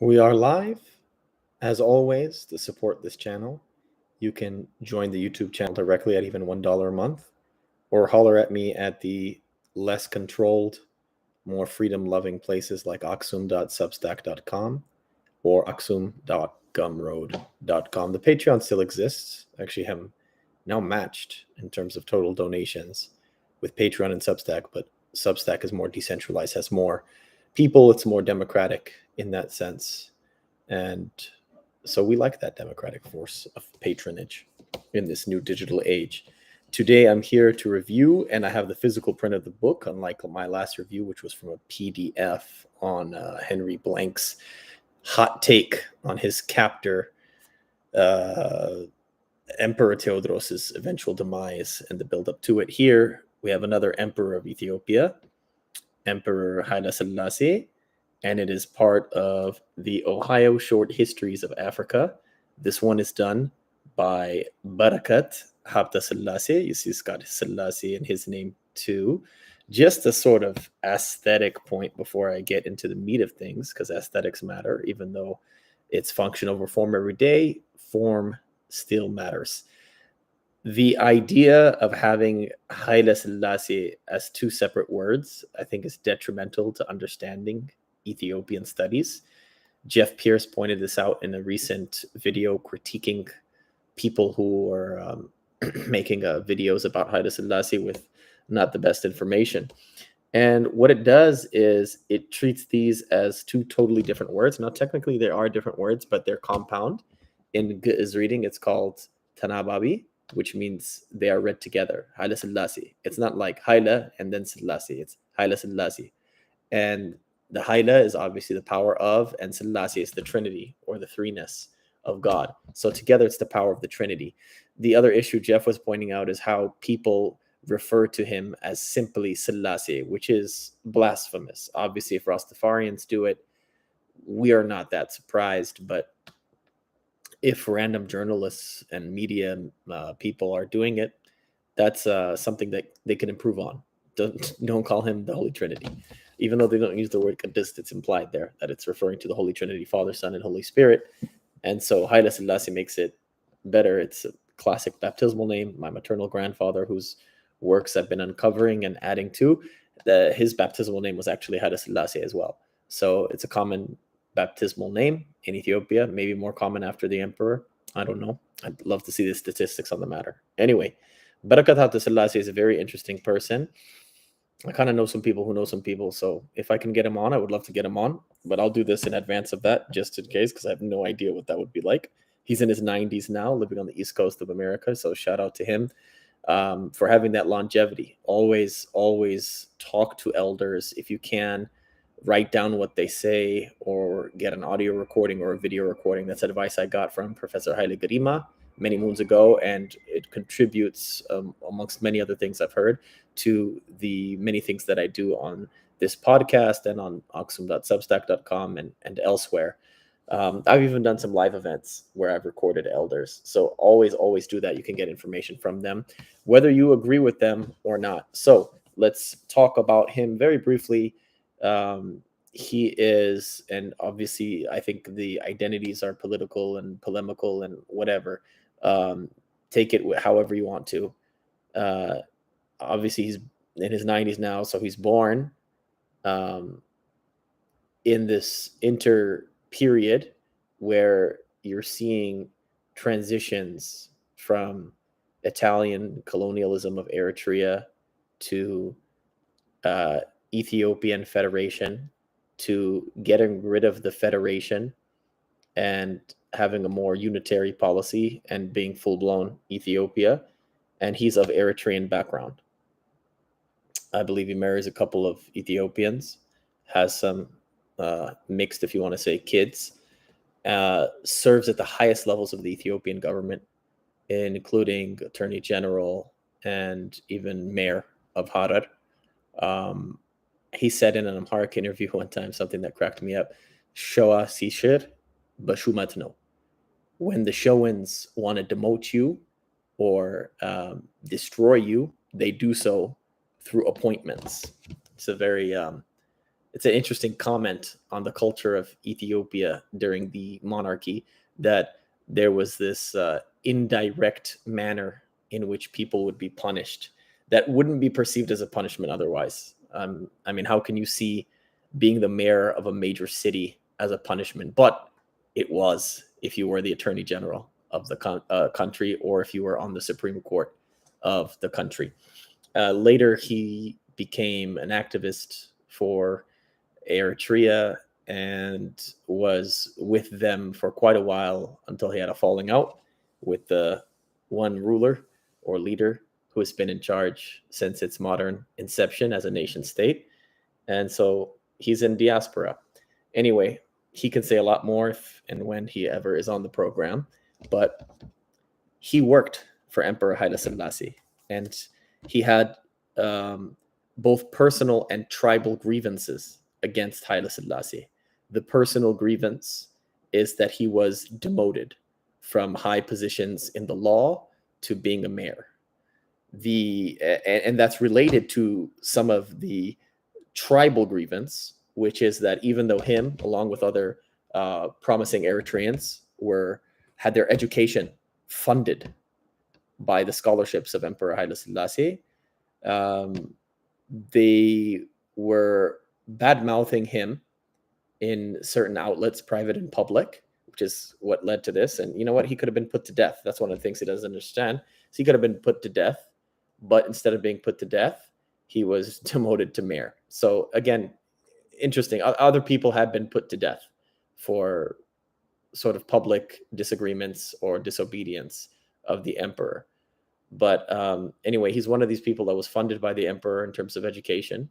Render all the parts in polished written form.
We are live. As always, to support this channel, you can join the YouTube channel directly at even $1 a month, or holler at me at the less controlled, more freedom-loving places like aksum.substack.com or aksum.gumroad.com. The Patreon still exists. Actually, have now matched in terms of total donations with Patreon and Substack, but Substack is more decentralized, has more people, it's more democratic in that sense. And so we like that democratic force of patronage in this new digital age. Today I'm here to review, and I have the physical print of the book, unlike my last review, which was from a PDF on Henry Blank's hot take on his captor, Emperor Theodoros's eventual demise and the build-up to it. Here we have another emperor of Ethiopia, Emperor Haile Selassie, and it is part of the Ohio Short Histories of Africa. This one is done by Barakat Habta Selassie. You see, it's got Selassie in his name too. Just a sort of aesthetic point before I get into the meat of things, because aesthetics matter, even though it's function over form every day, form still matters. The idea of having Haile Selassie as two separate words, I think, is detrimental to understanding Ethiopian studies. Jeff Pierce pointed this out in a recent video critiquing people who are making videos about Haile Selassie with not the best information. And what it does is it treats these as two totally different words. Now, technically, they are different words, but they're compound. In Ge'ez reading, it's called Tanababi, which means they are read together. Haile Selassie. It's not like Haile and then Selassie. It's Haile Selassie. And the Haile is obviously the power of, and Selassie is the Trinity or the threeness of God. So together, it's the power of the Trinity. The other issue Jeff was pointing out is how people refer to him as simply Selassie, which is blasphemous. Obviously, if Rastafarians do it, we are not that surprised. But if random journalists and media people are doing it, that's something that they can improve on. Don't call him the Holy Trinity. Even though they don't use the word Qadist, it's implied there that it's referring to the Holy Trinity, Father, Son, and Holy Spirit. And so Haile Selassie makes it better. It's a classic baptismal name. My maternal grandfather, whose works I've been uncovering and adding to, his baptismal name was actually Haile Selassie as well. So it's a common baptismal name in Ethiopia, maybe more common after the emperor. I don't know. I'd love to see the statistics on the matter. Anyway, Barakat Haile Selassie is a very interesting person. I kind of know some people who know some people, so if I can get him on, I would love to get him on, but I'll do this in advance of that just in case, because I have no idea what that would be like. He's in his 90s now, living on the East Coast of America, so shout out to him for having that longevity. Always talk to elders if you can. Write down what they say or get an audio recording or a video recording. That's advice I got from Professor Haile Garima many moons ago, and it contributes, amongst many other things I've heard, to the many things that I do on this podcast and on aksum.substack.com and elsewhere. I've even done some live events where I've recorded elders. So always do that. You can get information from them, whether you agree with them or not. So let's talk about him very briefly. He is, and obviously I think the identities are political and polemical and whatever. Take it however you want to. Obviously he's in his 90s now, so he's born in this period where you're seeing transitions from Italian colonialism of Eritrea to Ethiopian Federation, to getting rid of the Federation and having a more unitary policy and being full-blown Ethiopia. And he's of Eritrean background. I believe he marries a couple of Ethiopians, has some mixed, if you want to say, kids, serves at the highest levels of the Ethiopian government, including Attorney General and even Mayor of Harar. He said in an Amharic interview one time something that cracked me up: Shoah Sishir Bashumatno. When the Showans want to demote you or destroy you, they do so through appointments. It's a very it's an interesting comment on the culture of Ethiopia during the monarchy, that there was this indirect manner in which people would be punished that wouldn't be perceived as a punishment otherwise. I mean, how can you see being the mayor of a major city as a punishment? But it was, if you were the attorney general of the country, or if you were on the Supreme Court of the country. Later, he became an activist for Eritrea and was with them for quite a while until he had a falling out with the one ruler or leader who has been in charge since its modern inception as a nation state. And so he's in diaspora. Anyway, he can say a lot more if and when he ever is on the program, but he worked for Emperor Haile Selassie, and he had both personal and tribal grievances against Haile Selassie. The personal grievance is that he was demoted from high positions in the law to being a mayor. And that's related to some of the tribal grievance, which is that even though him, along with other promising Eritreans, had their education funded by the scholarships of Emperor Haile Selassie, they were bad mouthing him in certain outlets, private and public, which is what led to this. And you know what? He could have been put to death. That's one of the things he doesn't understand. So he could have been put to death, but instead of being put to death, he was demoted to mayor. So again, interesting. Other people had been put to death for sort of public disagreements or disobedience of the emperor. But anyway, he's one of these people that was funded by the emperor in terms of education.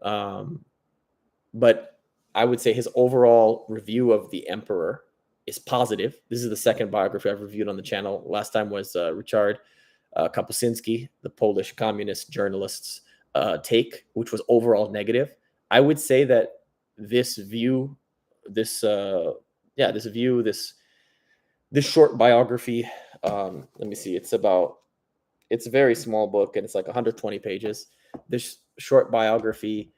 But I would say his overall review of the emperor is positive. This is the second biography I've reviewed on the channel. Last time was Richard Kapuscinski, the Polish communist journalist's take, which was overall negative. I would say that this short biography, let me see, it's a very small book and it's like 120 pages. This short biography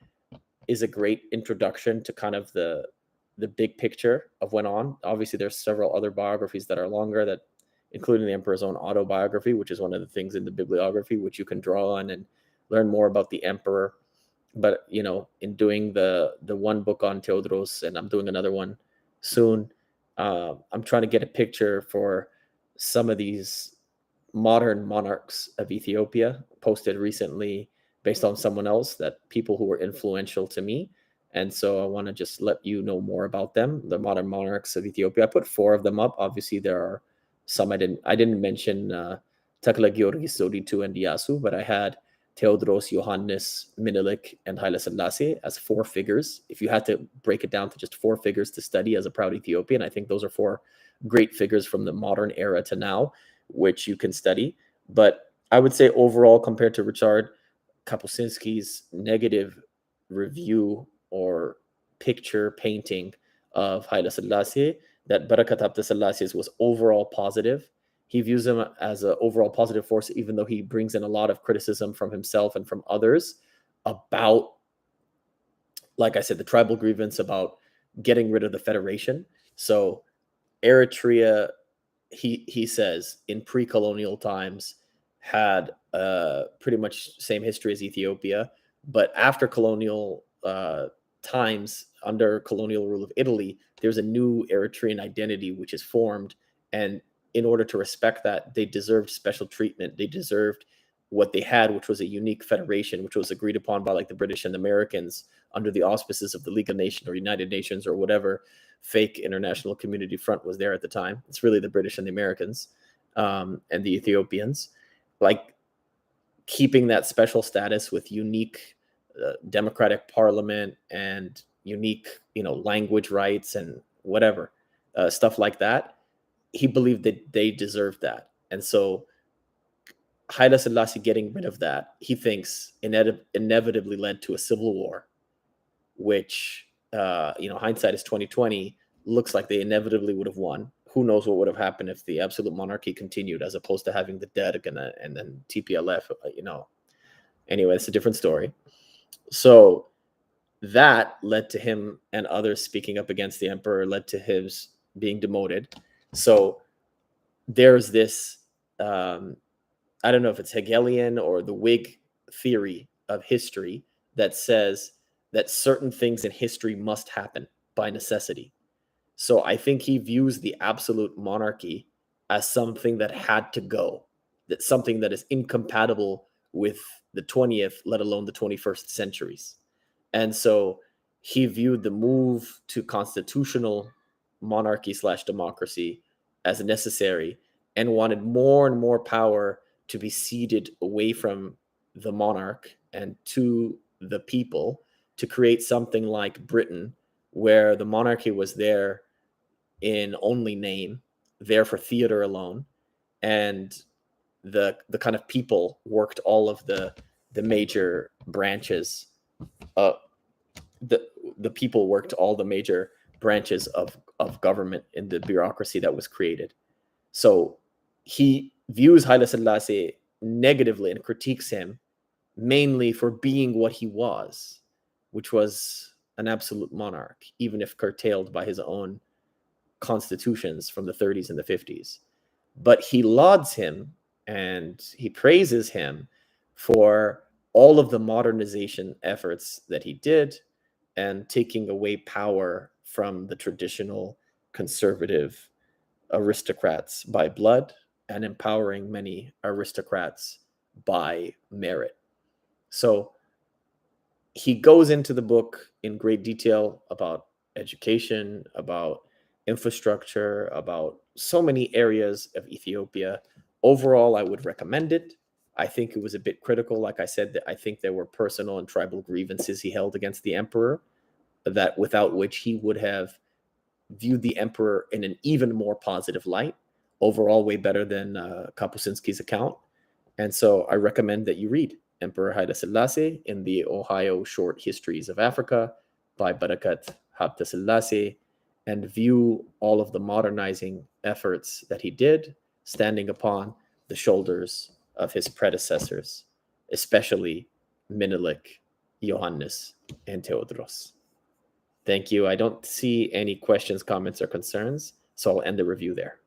is a great introduction to kind of the big picture of what went on. Obviously, there's several other biographies that are longer, that including the emperor's own autobiography, which is one of the things in the bibliography which you can draw on and learn more about the emperor. But in doing the one book on Theodros, and I'm doing another one soon, I'm trying to get a picture for some of these modern monarchs of Ethiopia, posted recently based on someone else, that people who were influential to me. And so I want to just let you know more about them, the modern monarchs of Ethiopia. I put 4 of them up. Obviously, there are some I didn't mention, Tekle Giorgis Zoditu and Iyasu, but I had Theodros, Johannes, Menelik, and Haile Selassie as 4 figures. If you had to break it down to just 4 figures to study as a proud Ethiopian, I think those are 4 great figures from the modern era to now, which you can study. But I would say overall, compared to Richard Kapuscinski's negative review or picture painting of Haile Selassie, that Barakat Abdi Selassie's was overall positive. He views him as an overall positive force, even though he brings in a lot of criticism from himself and from others about, like I said, the tribal grievance about getting rid of the federation. So Eritrea, he says, in pre-colonial times had pretty much same history as Ethiopia, but after colonial times, under colonial rule of Italy, there's a new Eritrean identity which is formed, and in order to respect that, they deserved special treatment. They deserved what they had, which was a unique federation, which was agreed upon by like the British and the Americans under the auspices of the League of Nations or United Nations or whatever fake international community front was there at the time. It's really the British and the Americans and the Ethiopians, like keeping that special status with unique democratic parliament and unique, language rights and whatever stuff like that. He believed that they deserved that. And so Haile Selassie getting rid of that, he thinks, inevitably led to a civil war, which, hindsight is 2020, looks like they inevitably would have won. Who knows what would have happened if the absolute monarchy continued, as opposed to having the Derg and then TPLF, Anyway, it's a different story. So that led to him and others speaking up against the emperor, led to his being demoted. So there's this, I don't know if it's Hegelian or the Whig theory of history that says that certain things in history must happen by necessity. So I think he views the absolute monarchy as something that had to go, that something that is incompatible with the 20th, let alone the 21st centuries. And so he viewed the move to constitutional monarchy slash democracy as necessary and wanted more and more power to be ceded away from the monarch and to the people to create something like Britain, where the monarchy was there in only name, there for theater alone, and the kind of people worked all of the major branches. Uh, the the people worked all the major branches of government in the bureaucracy that was created. So he views Haile Selassie negatively and critiques him mainly for being what he was, which was an absolute monarch, even if curtailed by his own constitutions from the 30s and the 50s. But he lauds him and he praises him for all of the modernization efforts that he did and taking away power from the traditional conservative aristocrats by blood and empowering many aristocrats by merit. So he goes into the book in great detail about education, about infrastructure, about so many areas of Ethiopia. Overall, I would recommend it. I think it was a bit critical. Like I said, that I think there were personal and tribal grievances he held against the emperor that without which he would have viewed the emperor in an even more positive light. Overall, way better than Kapuscinski's account. And so I recommend that you read Emperor Haile Selassie in the Ohio Short Histories of Africa by Barakat Habte Selassie and view all of the modernizing efforts that he did, standing upon the shoulders of his predecessors, especially Menelik, Johannes, and Theodros. Thank you. I don't see any questions, comments, or concerns, so I'll end the review there.